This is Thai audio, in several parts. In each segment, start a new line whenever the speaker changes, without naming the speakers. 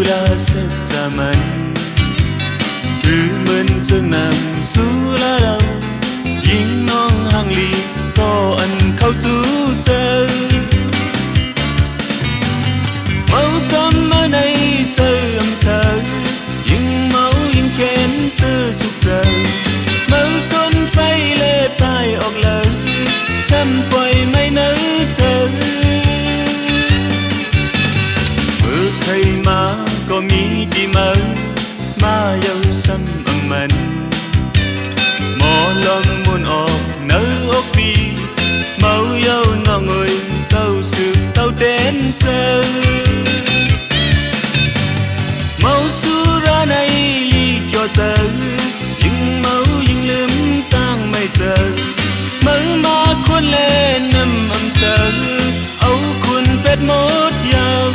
sudah sezaman Mencenang sularau Ying nong hang li Ko an khâu tu chơi Mẫu tâm ở đây chơi âm thơ Ying mẫu ying kén tư sụp rờ Mẫu xuân phay lê tai ọc lờ Xăm quay mây nở thơ Mơ thầy má có mi đi mơ Má dâu xăm âm mần Mò lòng muôn ọc nở ốc bi Mẫu dâu ngọ người tàu sự tàu đến chơi Mẫu su ra này ly cho tờ Nhưng mẫu nhưng lướm tang mây tờ Mỡ má khuôn lên nằm âm sờ Âu khuôn bết mốt dâu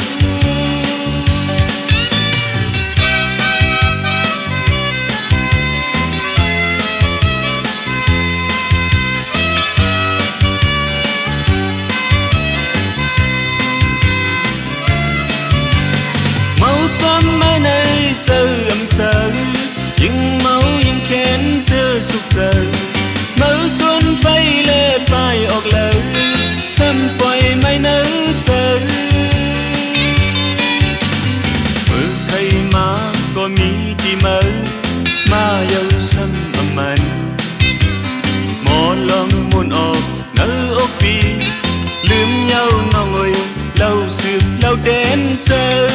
Nhưng máu nhưng kén thơ sụp giờ Mỡ xuân phay lê bài ọc lỡ Xăm quay mây nở thơ Mơ khay má có mi đi mơ Má dâu xăm âm mần Mò lòng muôn ọc nở ốc bi Lướm nhau ngọ ngồi lâu sụp lâu đến thơ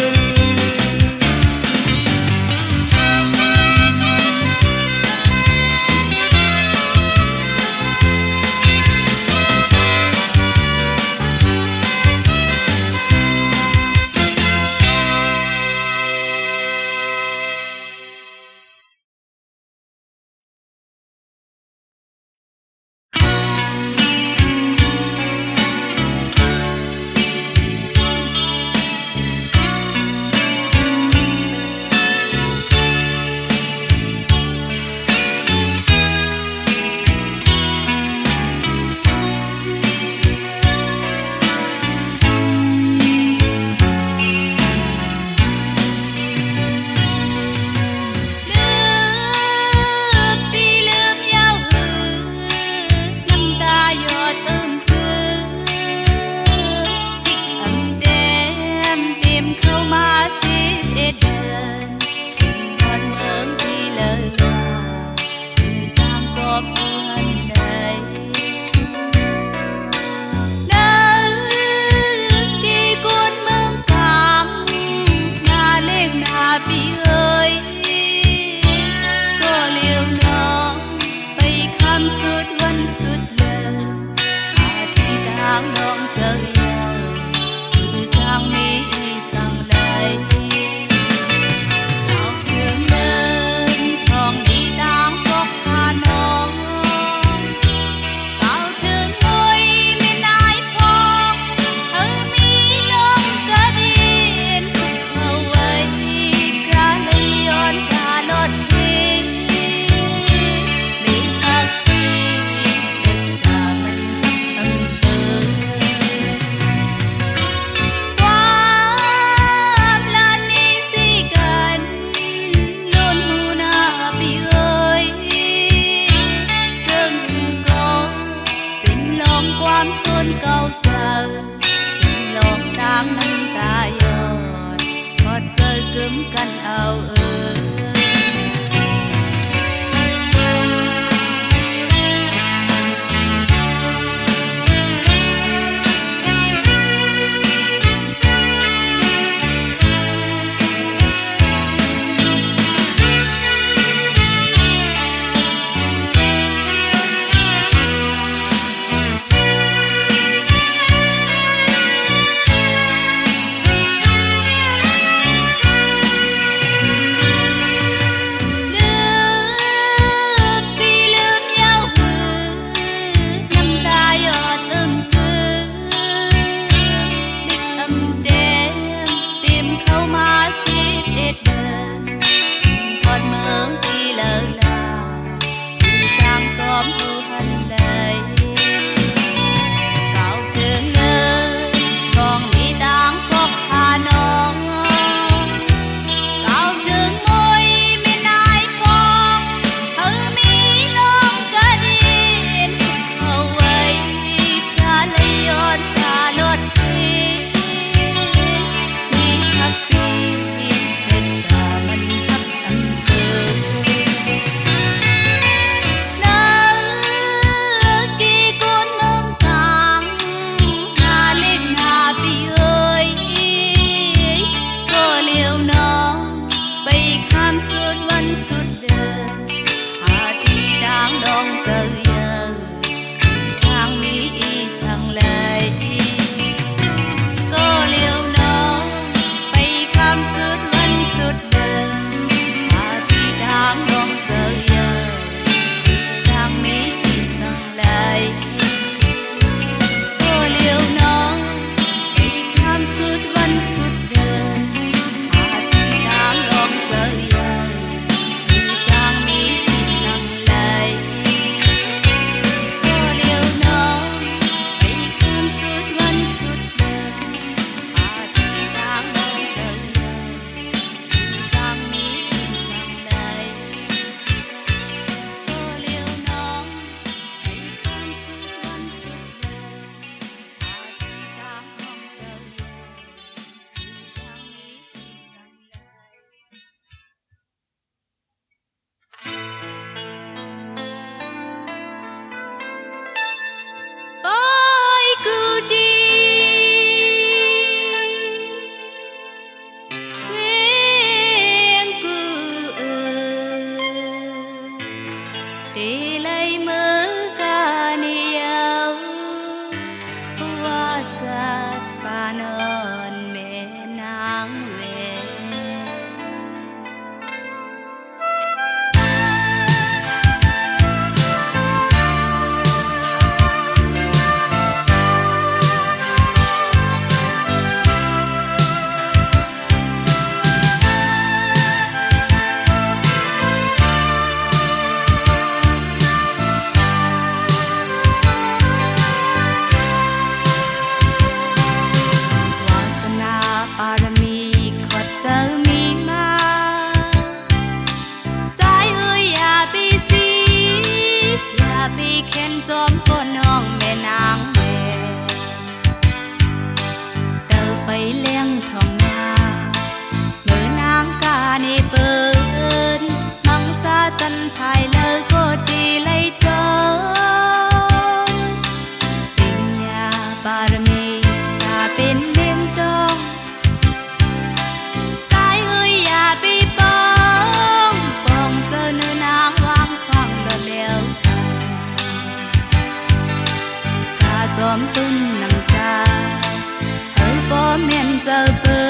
เจอเปิ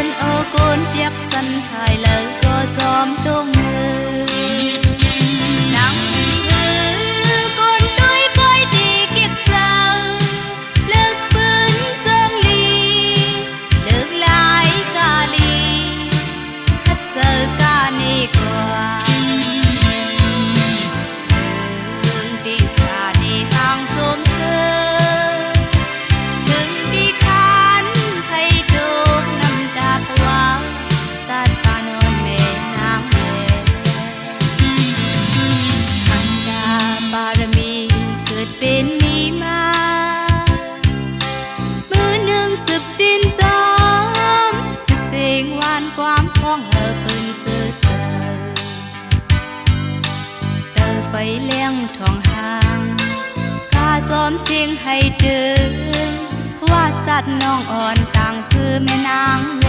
นโอโกนเปียกสันถ่ายเลยก็จอมตุ้มมือนังหือก้นตุ้ยก้อยดีเก็บเจ้าเลิกปืนเจิงลีเลิกลายกาลีถ้าเจอกานี่กว่าถึงปีศาจในทางสมเสยถึงปีคันให้ทุกน้ำตาพวาวตัดปานอนเมนางเวขันดาบารมีเกิดเป็นมีมามือหนึ่งสืบดินจอมสืบเสียงวานความพ้องเฮอปืนเสือเตอไฟเลี้ยงทองหางกาจอมเสียงให้เดินว่าจัดน้องอ่อนต่างชื่อแม่นางเว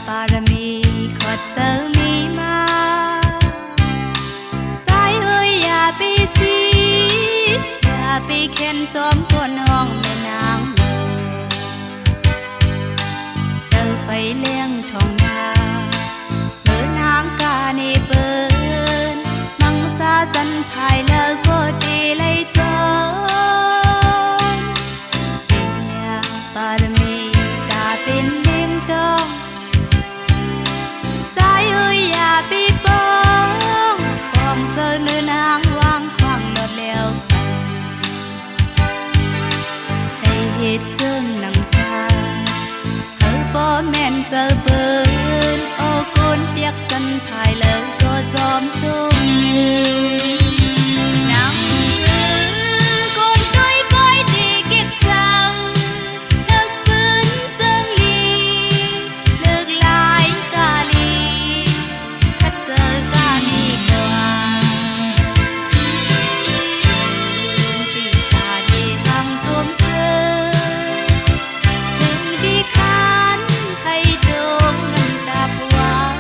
บารมีขอเจอมีมาใจเอ้ยอย่าไปซีอย่าไปเข็นจอมตัวน้องแม่นางเตอไฟเลี้ยงทองนาเมื่อนางกาในเปินมังสาจันภายเลิกก็ดีเลยจอมเป็นยาบารมีกาเป็นเลี้ยงตองใจเอ้ยอย่าไปป้องป้องเจอเนื้อนางวางควางนอดแล้วได้เหตุเจิงหนังชาเธอป้อแม่นเจอเบินโอ้โกนเปียกจันถ่ายเลยก็จอมตุ้มนังหือโกนตุ้ยก้อยดีเก็บเจ้าเลิกปืนเจิงลีเลิกลายกาลีถ้าเจอกานี่กว่าปีศาจที่ทำท่วมเสยถึงดีคันให้ดงน้ำตาพวาว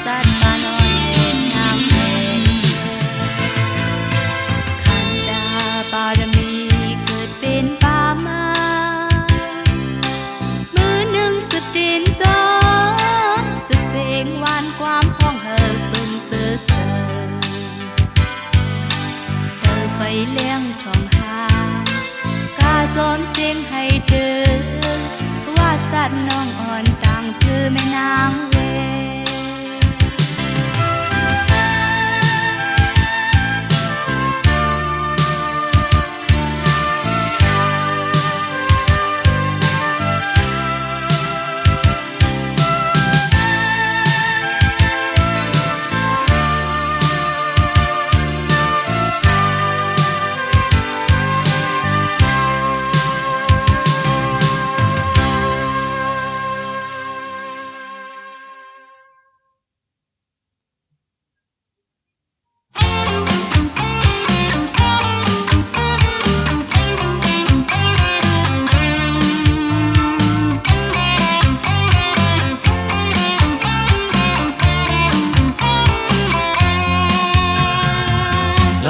จัดปานอนเห็นน้ำเห็นขันดาบารมีเกิดเป็นป่าไม้มือหนึ่งสืบดินจอมสืบเสียงวานความพ้องเฮอปืนเสือเตอไฟเลี้ยงทองหางกาจอมเสียงให้เดินว่าจัดน้องอ่อนต่างชื่อแม่นางเว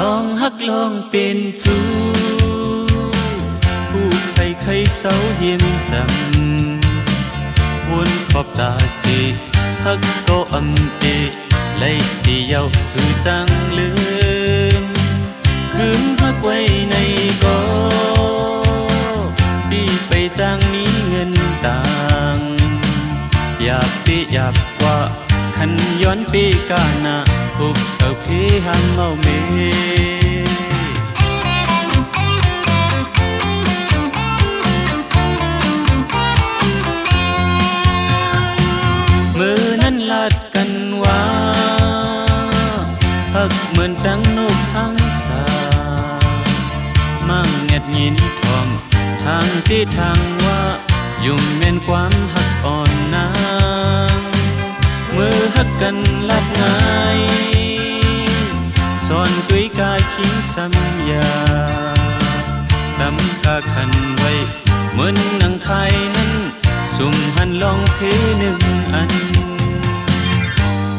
ลองฮักลองเป็นจูผู้ใครใครเศร้าเหียมจังวนขอบตาสิฮักก็อำเอไล่เดียวคือจังลืมคืนฮักไว้ในกอปีไปจังมีเงินต่างอยากปีอยากว่าคันย้อนปีกาหน้าอุบเศร้าพี่หันเมาเมมือนั้นลาดกันว่าฮักเหมือนดังนกทั้งสามั่งเงียดยินทอมทางที่ทางว่ายุ่มแม่นความฮักอ่อนนางมือ ฮักกันลับง่ายสอนด้วยกาคิงสัญญาดำกาคันไว้เหมือนหนังไทยนั้นสุ่มหันลองเพหนึ่งอัน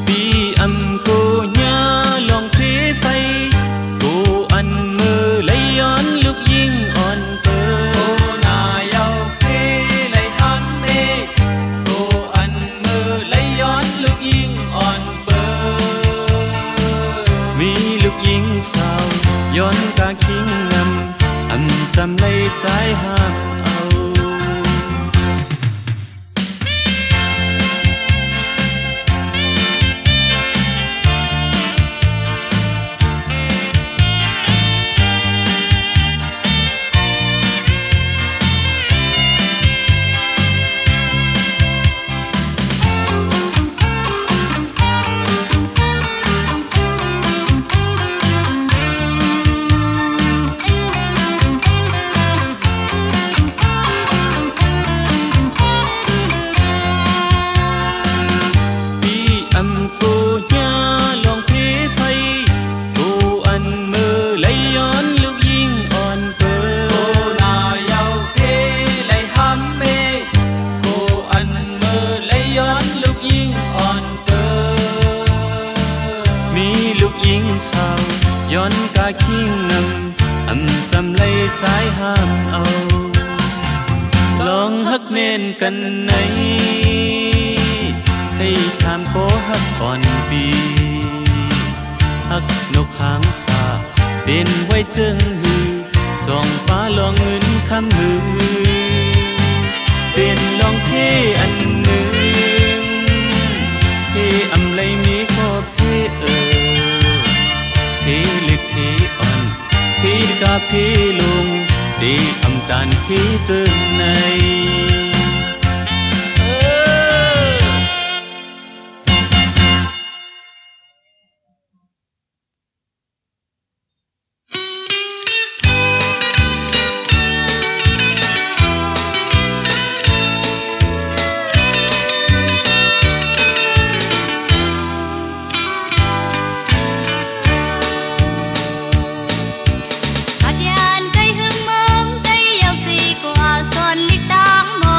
ปีอำกูญาลองเพไฟกูอันมือไหลย้อนลูกยิงอ่อนเปิดนายเอาเพไหลฮัมเมกูอันมือไหลย้อนลูกยิงอ่อนเปิดมีลูกยิงสาวย้อนกาคิงนำจำในใจหักเอาย้อนกาคิงนำจำเลยใจห้ามเอาลองฮักเม่นกันไหนให้ถามโคฮักก่อนปีฮักนกหางสาเป็นไว้จึงหือจองฟ้าลองเงินคำหือเป็นลองเพอันหนึ่งเพอำเลยมีก็เพพี่ลึกพี่อ่อนพี่กาพี่ลุงดีอำการพี่จึงใน
son lịch tang mơ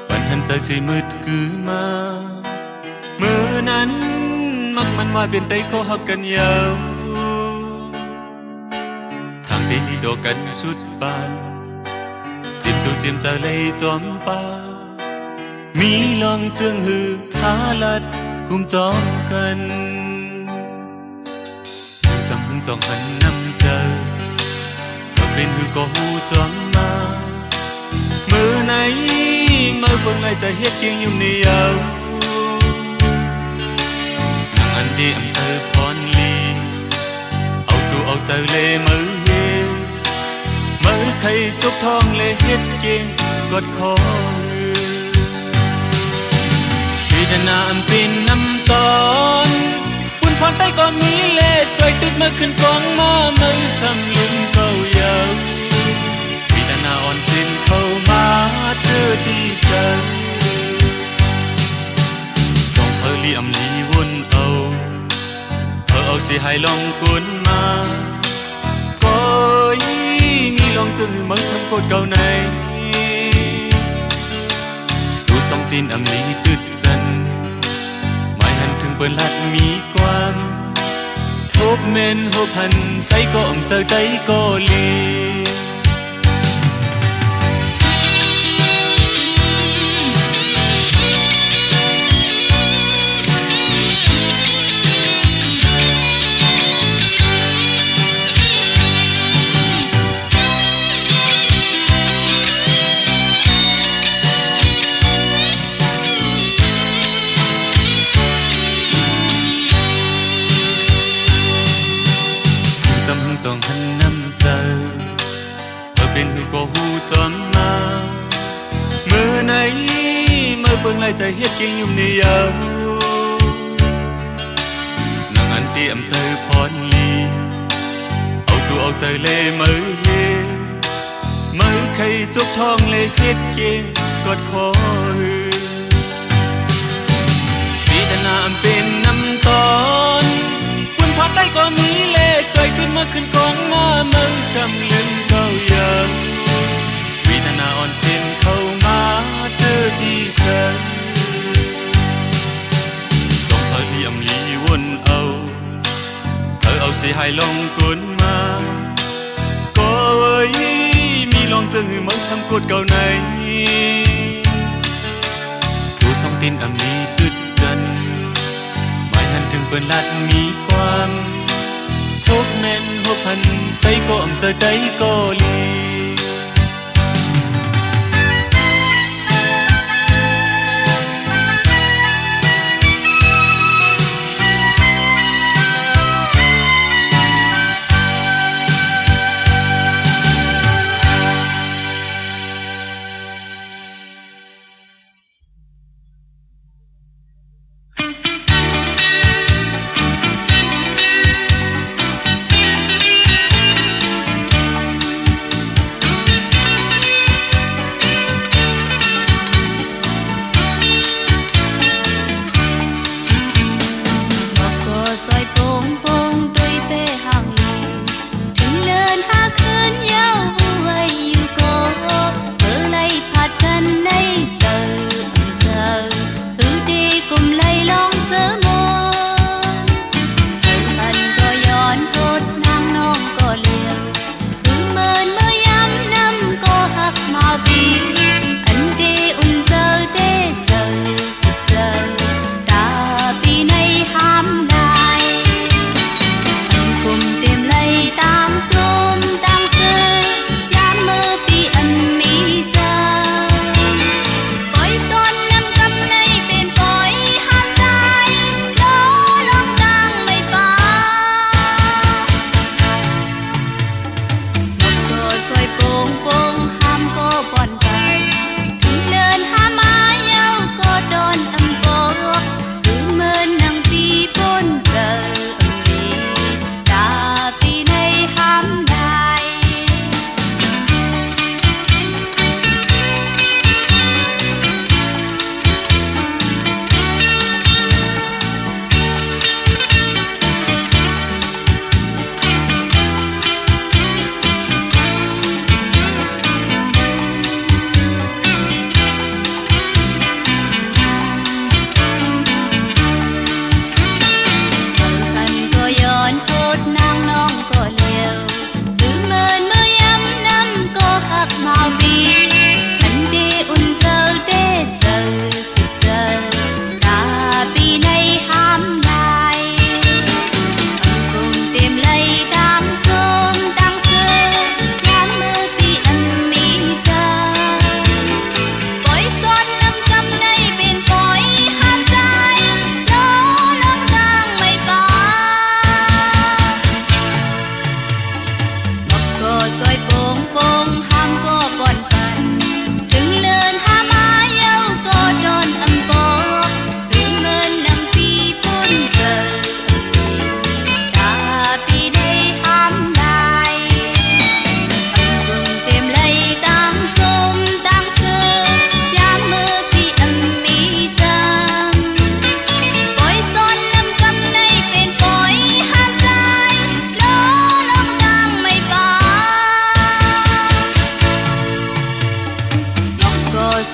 ปันหันใจสิมืดกือมามือนั้นมักมันว่าเปลี่ยนใจเขาหักกันยาวทางได้ดีต่อกันสุดปานจิ้มตูจิ้มใจเลยจอมป่ามีลองจึงหือหาลัดกุมจอมกันจำหึงจองหันนำเจอก็เป็นหือก็หูจอมมามือไหนมือเบิ่งไรใจเฮ็ดเกียงอยู่ในยาวนางอันดีอำเธอพรลีเอาดูเอาใจเลยมือเฮมือใครจุกทองเลยเฮ็ดเกียงกดคอที่จะนามเป็นน้ำตอนปุ่นพรใต้ก็มีเล่จอยติดมาขึ้นกองมามือซ้ำลืมเก่ายาวที่จะนาอ่อนสิ้นเข้ามาเธอที่ใจจงเธอลีอำลีวนเอาเธอเอาสิให้ลองกุนมาก็มีลองจึงมือซ้ำกดเก่าในดูสองฟินอำลีตึดจันไม่หันถึงเปิดลัดมีความทบเมนหบหันใจก็อมเจอใจก็ลีจองหันน้ำเจอเธอเป็นหูก็หูจอมมามือไหนมือเบิ่งไรใจเฮ็ดเกียงอยู่ในยาวนางอันเตรียมเจอพรลีเอาตัวเอาใจเลยมือเฮมือใครจุกทองเลยเฮ็ดเกียงกอดคอสีดานามเป็นน้ำตอนปุ่นพัดได้ก็มีเล่จอยขึ้นมาขึ้นกองมามือซ้ำลืมเก่ายาววิธนาอ่อนสิ้นเข้ามาเธอที่เคยจงเธอที่อำลีวนเอาเธอเอาสิให้ลงกุนมาก็เอ้ยมีลองจึงมือซ้ำกดเก่าในดูสองตินอำลีตึดกันไม่หันถึงเปิดลัดมีความทบเมนหบหันใจก็อมเจอใจก็ลี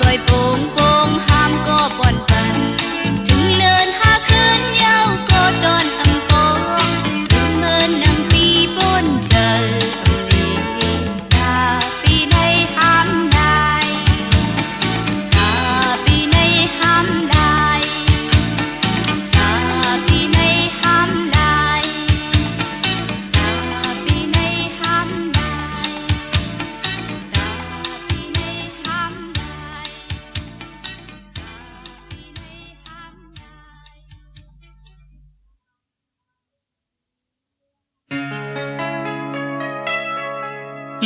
อยโป่งโป่งห้ามก็ป่อนปันถึงเลินหาคืนยาวก็ดอนอำปองถึงเมินนางปีปนเจออำดีตาปีในห้ามได้ตาปีในห้ามได้ตาปีในห้ามได้ตาปีในห้ามได้ตาปีในห้ามได้ตาปีในห้ามได้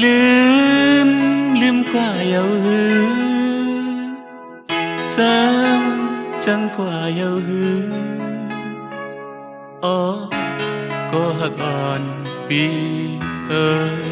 ลืมกว่าเยาหือจังกว่าเยาหืออ๋อก็หักอ่อนปีเอ้ย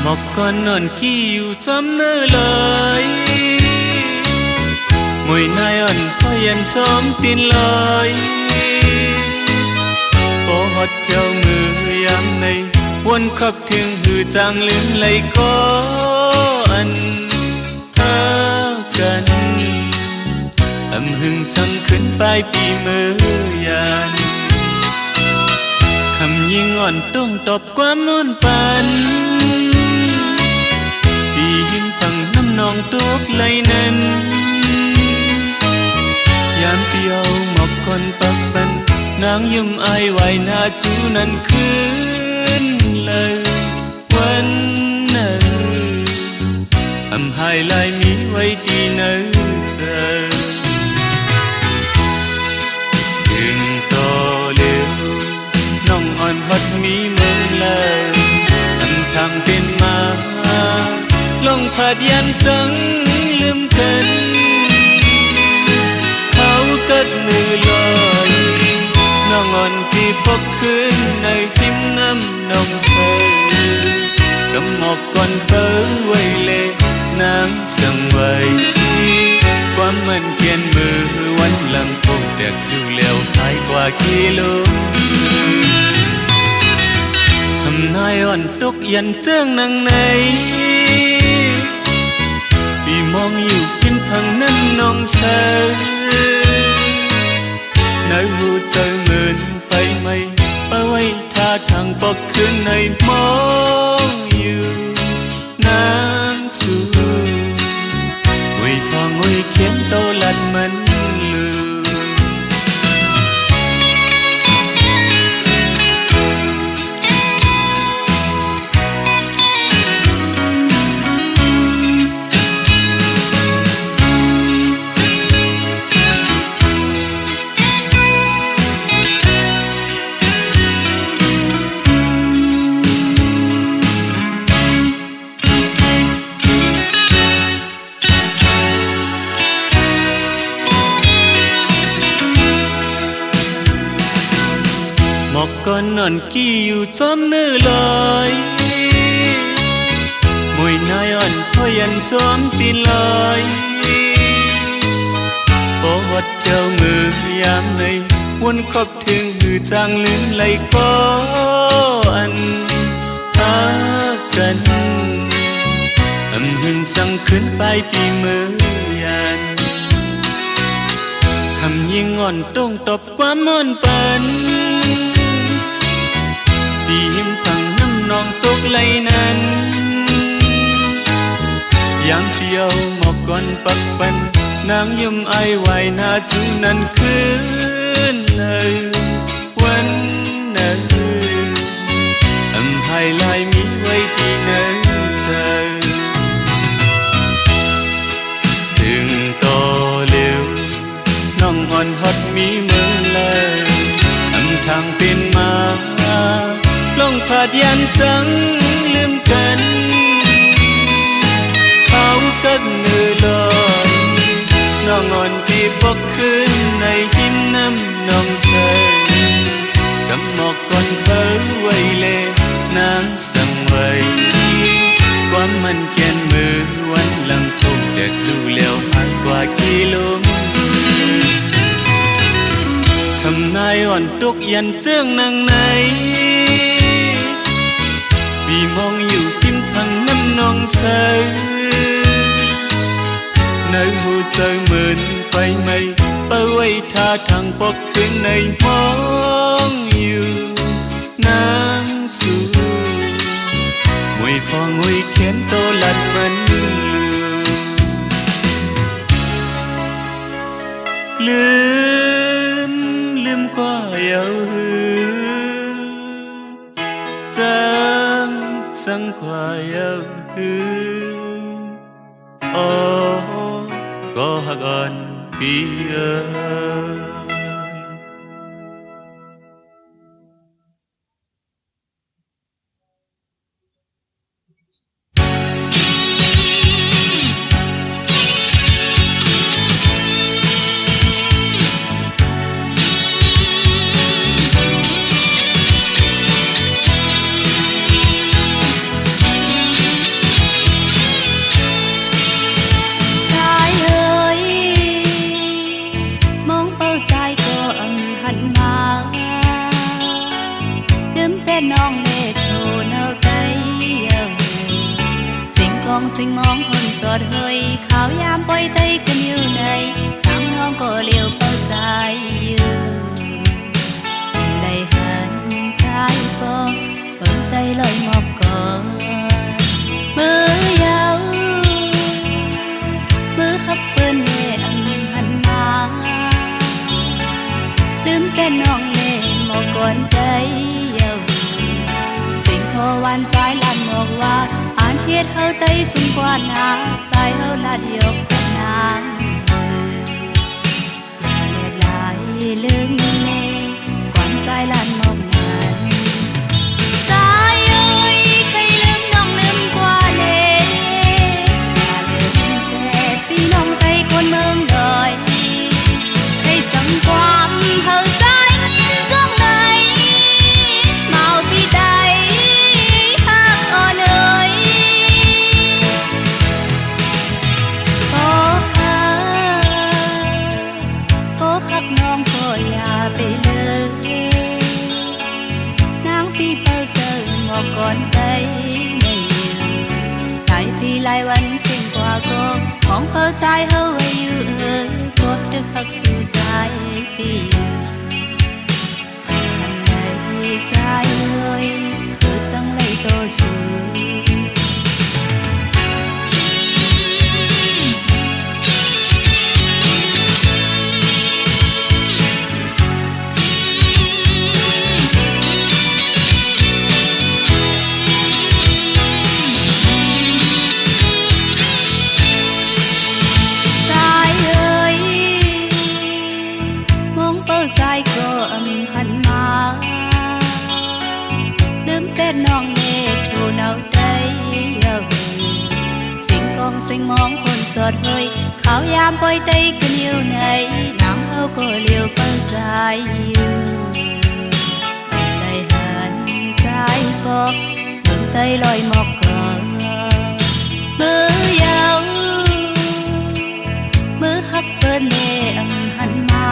หมอกก่อนนอนขี้อยู่จำเนื้อเลยมวยนายอ่อนพอยันจอมตีนเลยโอหดเกี่ยวมือยามในวนขับถึงหือจางลืมไหลก็อันหากันอำหึงสั่งขึ้นปลายปีมือยานคำยิงอ่อนต้องตอบความนอนปันปียิงพังน้ำนองตกไหลนั้นยามเดียวหมอกคนปักปันนางยิ้มอายไว้หน้าจูนั้นคืนเลยวันนั้นอำหายลายมีไว้ดีเนอเธอถึงต่อเร็วน้องอ่อนฮอดมีเมืองเลยอันทางเป็นมาลงผาดยันจังลืมกันเขาเกิดมือลอยน้องอ่อนที่พกขึ้นในทิมน้ำนองเสยกำหมอกก่อนเพ้อไว้เลยนางสั่งไว้ความมันเกียนมือวันหลังพบแต่ดูแล้วหายกว่ากิโลทำนายอ่อนตกยันเจื้องนางในปีมองอยู่พินพังนั้นนองเสยในหูเจอเหมือนไฟไหม้ปะไว้ท่าทางปอกขึ้นในมองอยู่นางสูไว้ทองไว้เขียนโตลัดมันลืมหมอกก่อนนอนกี้อยู่จอมเนื้อลอยมวยนายอ่อนพอยันจอมตีนลอยพอวัดเจ้ามือยามในวนครอบถึงหือจางลืมไหลก็อันหากันอำหึงสั่งขึ้นปลายปีมือยานคำยิงอ่อนต้องตบความอ่อนปันปีหิมพังน้ำนองตกไหลนั้นยามเดียวหมอกก่อนปักปันนางยิ้มอายไว้หน้าจูนั้นคืนเลยวันนั้นอำหายลายมีไว้ดีเนอเธอถึงต่อเร็วน้องอ่อนฮอดมีเมืองเลยอำทางเป็นมาลงผาดยันจังลืม vậy quán mình khen mưaวันหลังตกแดดดูแล้วหายกว่ากิโลทำนายอ่อนตกยันเจื้องนางไหนปีมองอยู่กินพังน้ำนองเสยในหัวใจเหมือนไฟไหม้เป้าไว้ท่าทางปกคืนในมองอยู่นางสูมวยพองมวยเขียนโตลัดมันลืมกว่าเยาหือจังกว่าเยาหือโอ้ก็หักอ่อนปีเอ๋ยน้องเล่โทเนาใจสิ่งของสิ่งมองคนจอดเฮยข่าวยามปล่อยเตยกันอยู่ในทางน้องก็เลี้ยวเป้าใจอยู่ได้หันใจบอกเปิดใจลอยหมอกก่อนมือยาวมือขับเปิ้นเล่หันมาลืมแต่น้องเล่หมอกก่อนใจหวานใจลั่นบอกว่าอ่านเฮ็ดเฮาไต้สูงกว่านาใจเฮาลัดยกกันนานอย่าเล็ดลายลึงเล่ก่อนใจลั่นบอกนั้นใจเอ้ยใครลืมน้องลืมกว่าเล่อย่าลืมแต่พี่น้องไต้คนเมืองดอยให้สังความเฮาใจยินจังไหนเมาพี่ใดก่อนใจไม่อยู่หลายปีหลายวันสิ้นกว่าก็ของเธอใจเฮาไว้อยู่กดดึกหักสู่ใจปีทันใดใจเลยคือจังเลยโตสูน้องเล่ทูเนาใจสิ่งของสิ่งมองคนจอดเฮยข่าวยามปล่อยเตยกันอยู่ในน้ำเฮาก็เลี้ยวเปิดใจอยู่ได้หันใจบอกเดินเตยลอยหมอกก่อนมือยาวมือฮักเปิ้นเล่หันมา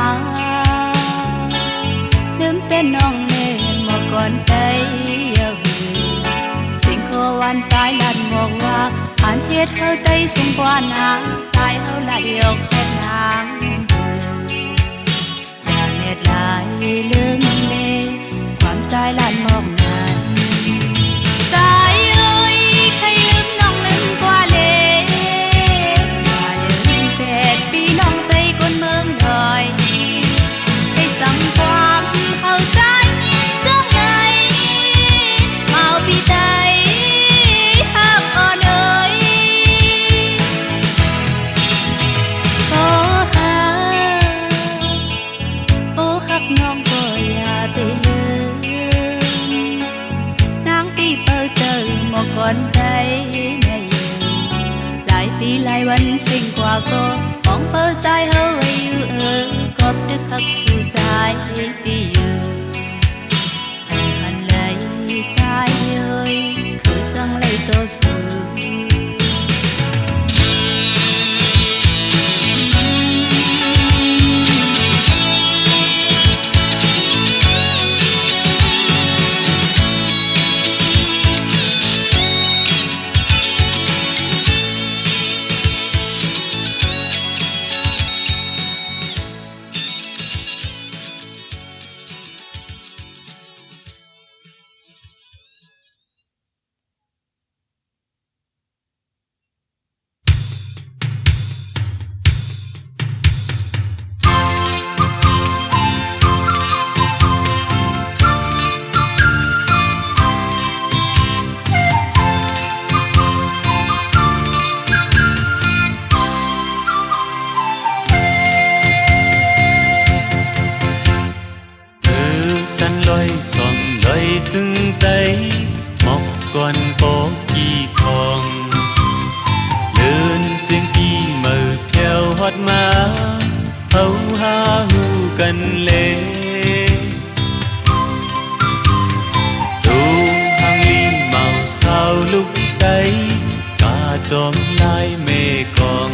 ลืมเป็นน้องเล่หมอกก่อนเตยหวานใจลั่นบอกว่าอ่านเฮ็ดเฮาไต้สูงกว่านาใจเฮาลัดยกแค่นางอย่าเล็ดลายลืมเล่ความใจลั่นมองนั้นใจเอ้ยใครลืมน้องลืมกว่าเล่อย่าลืมแต่พี่น้องไต้คนเมืองดอยให้สังความเฮาใจยินจังไงเมาพี่ไต้น้องก็อย่าไปลืมนางที่เปิดเจอหมอกก่อนได้ไม่อยู่หลายปีหลายวันสิ่งกว่าก็ของเปิดใจเฮาไว้อยู่กบดึกหักสู่ใจปีอยู่หันเลยใจเอ้ยคือใจ
tô sự
săn loi xoòng loi dưng tay mọc con bó kỳ còn lớn trên kỳ mờ theo hót má hấu ha hu cần lê tu hàng ly màu sao lúc đấy cả chóm lai mê còn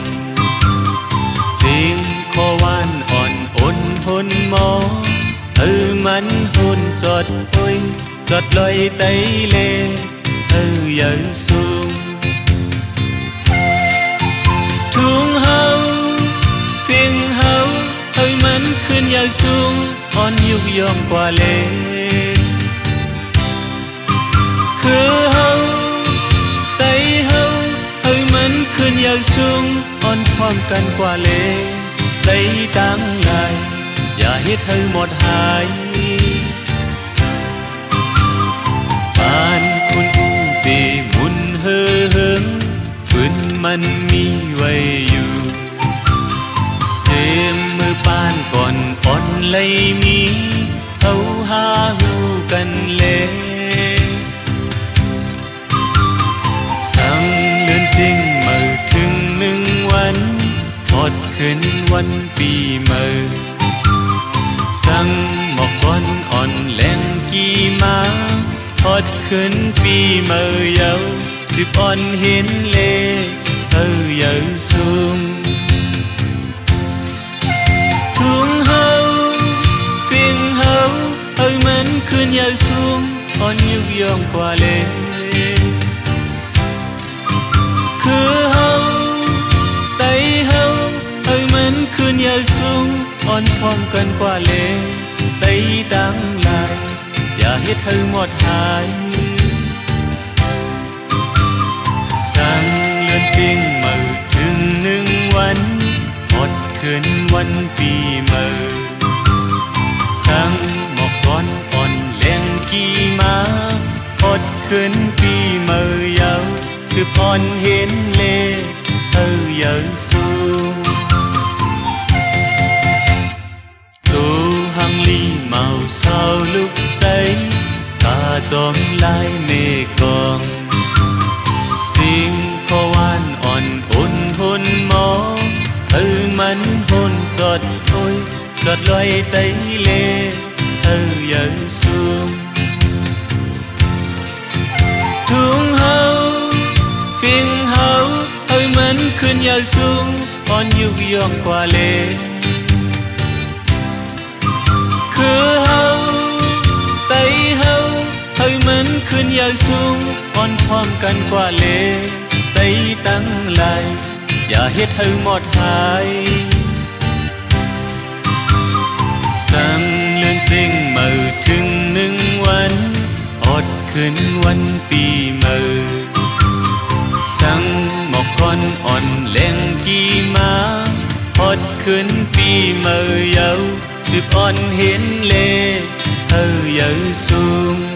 xin khó oan òn ôn hôn móมันหุ่นจอดปุยจอดลอยไตเลอย่าสูงทุ่งเฮาเพียงเฮามันขึ้นอย่าสูงอ่อนยุกยอมกว่าเลคือเฮาไตเฮามันขึ้นอย่าสูงอ่อนพร้อมกันกว่าเลไตตั้งไงอย่าเฮ็ดให้หมดหายบ้านคุณอูเปหมุนเฮิงปืนมันมีไว้อยู่เจมมือปานก่อนอ่อนเลยมีเขาหาหูกันเลสั่งเลื่อนจริงมาถึง1 วันพอดขึ้นวันปีเมื่อสั่งหมอกก้อนอ่อนแหลงกี่มาพอดขึ้นปีเมื่อเยา10อ่อนเห็นเลเยาสูงทุ่งเฮาเพียงเฮามันขึ้นเยาสูงอ่อนยุกยอมกว่าเลคือเฮาไตเฮามันขึ้นเยาสูงอ่อนพร้อมกันกว่าเลไตตั้งหลายอย่าเฮ็ดให้หมดหายสั่งเลื่อนจริงมาถึง1 วันหมดขึ้นวันปีเมื่อสั่งหมอกก้อนอ่อนแหลงกี่มาหมดขึ้นปีเมื่อเยา10อ่อนเห็นเลเยาสูงmàu sao lúc đấy cả chóm lai mê còn xin khó oan òn ôn hôn móมันhôn chọt thôi chọt loay tay lê giờ xuống thương hâu phiền hâuมันขึ้นgiờ xuống onยุกยอมกว่าเลคือเฮาไตเฮามันขึ้นยาวสูงอ่อนพร้อมกันกว่าเลไตตั้งหลายอย่าเฮ็ดให้หมดหายสั่งเลื่อนจริงมาถึง1 วันอดขึ้นวันปีเมื่อสั่งหมอกก้อนอ่อนแหลงกี่มาอดขึ้นปีเมื่อเยา10อ่อนเห็นเลเยาสูง